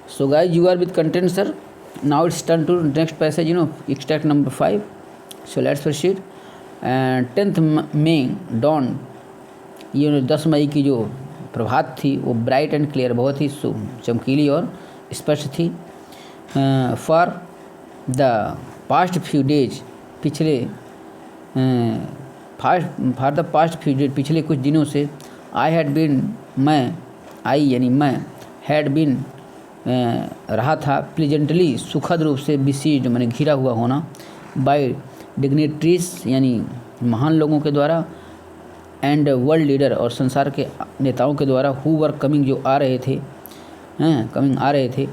So guys, you are with content, sir. Now it's turn to next passage, extract number 5. So let's proceed. And 10th May dawn, 10 मई की जो प्रभात थी वो bright and clear, बहुत ही चमकीली और स्पष्ट थी. For the past few days, for the past few days, पिछले कुछ दिनों से, मैं हैड बीन रहा था, प्लीजेंटली, सुखद रूप से, बिसीड माने घिरा हुआ होना, बाय डिग्नेटरीज यानी महान लोगों के द्वारा, एंड वर्ल्ड लीडर और संसार के नेताओं के द्वारा, हु वर कमिंग जो आ रहे थे,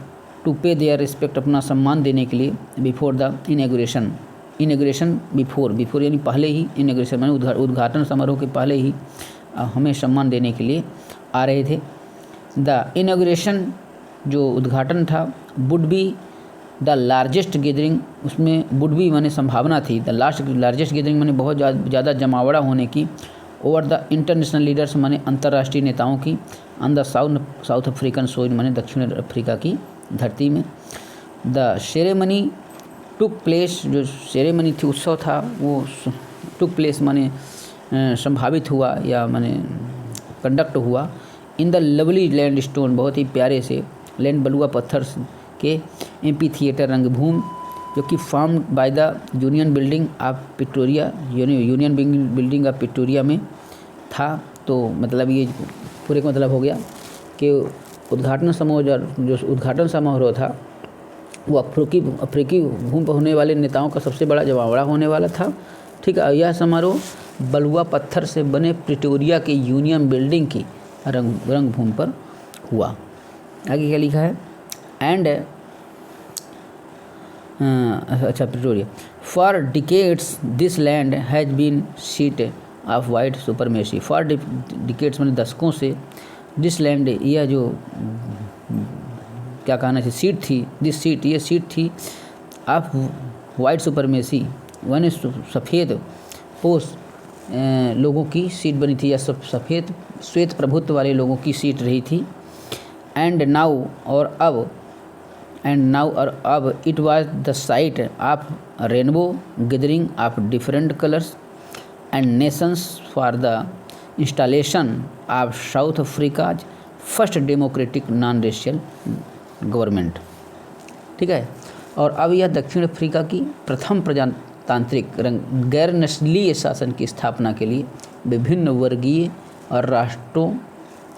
टू पे देयर रिस्पेक्ट अपना सम्मान देने के लिए, बिफोर द इनेगुरेशन बिफोर यानी पहले ही, इनेगुरेशन माने उद्घाटन समारोह के पहले ही हमें सम्मान देने के लिए आ रहे थे. द इनेगुरेशन जो उद्घाटन था, would be the largest gathering, उसमें वुड बी माने संभावना थी, द लार्जेस्ट गैदरिंग माने बहुत ज़्यादा जमावड़ा होने की, ओवर द इंटरनेशनल लीडर्स माने अंतर्राष्ट्रीय नेताओं की, on the south African soil माने दक्षिण अफ्रीका की धरती में. द सेरेमनी टुक प्लेस, जो सेरेमनी थी, उत्सव था, वो टुक प्लेस माने संभावित हुआ या माने कंडक्ट हुआ, in the lovely land stone, बहुत ही प्यारे से लैंड बलुआ पत्थर के एम्पी थिएटर रंगभूमि, जो कि form by the union building of Pretoria, union building of Pretoria में था. तो मतलब ये पूरे का मतलब हो गया कि उद्घाटन समारोह था वो अफ्रीकी भूमि पर होने वाले नेताओं का सबसे बड़ा जमावड़ा होने वाला था. ठीक है, यह समारोह बलुआ पत्थर से बने प्रिटोरिया के यूनियन बिल्डिंग की रंगभूमि पर हुआ. आगे क्या लिखा है, एंड अच्छा Pretoria, for decades this land has been seat of white supremacy, for decades मैंने दशकों से, दिस लैंड, यह जो क्या कहना चाहिए, सीट थी, ये सीट थी ऑफ वाइट सुपरमेसी, वन सफ़ेद पोस लोगों की सीट बनी थी, या सफ़ेद श्वेत प्रभुत्व वाले लोगों की सीट रही थी. एंड नाउ और अब it was the site of rainbow gathering of different colours and Nations for the installation of south Africa's first democratic non racial government. ठीक है, और अब यह दक्षिण अफ्रीका की प्रथम प्रजातांत्रिक गैर नस्लीय शासन की स्थापना के लिए विभिन्न वर्गीय और राष्ट्रों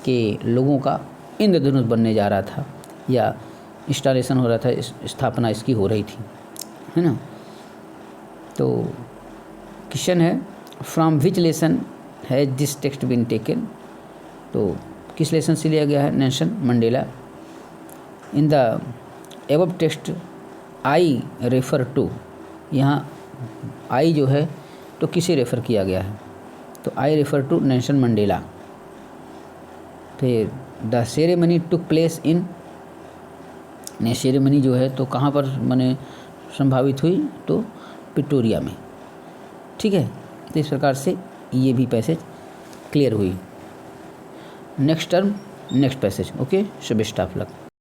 के लोगों का इंद्रधनुष बनने जा रहा था, या इंस्टॉलेशन हो रहा था, स्थापना इसकी हो रही थी, है ना. तो क्वेश्चन है, from which lesson has this text been taken, तो किस लेसन से लिया गया है, Nelson Mandela. In the above text I refer to, यहाँ आई जो है तो किसे रेफ़र किया गया है, तो I refer to Nelson Mandela. फिर the ceremony took place in, ceremony जो है तो कहाँ पर माने संभावित हुई, तो पिटोरिया में. ठीक है, तो इस प्रकार से ये भी पैसेज क्लियर हुई. Next term next passage. Okay, so best of luck.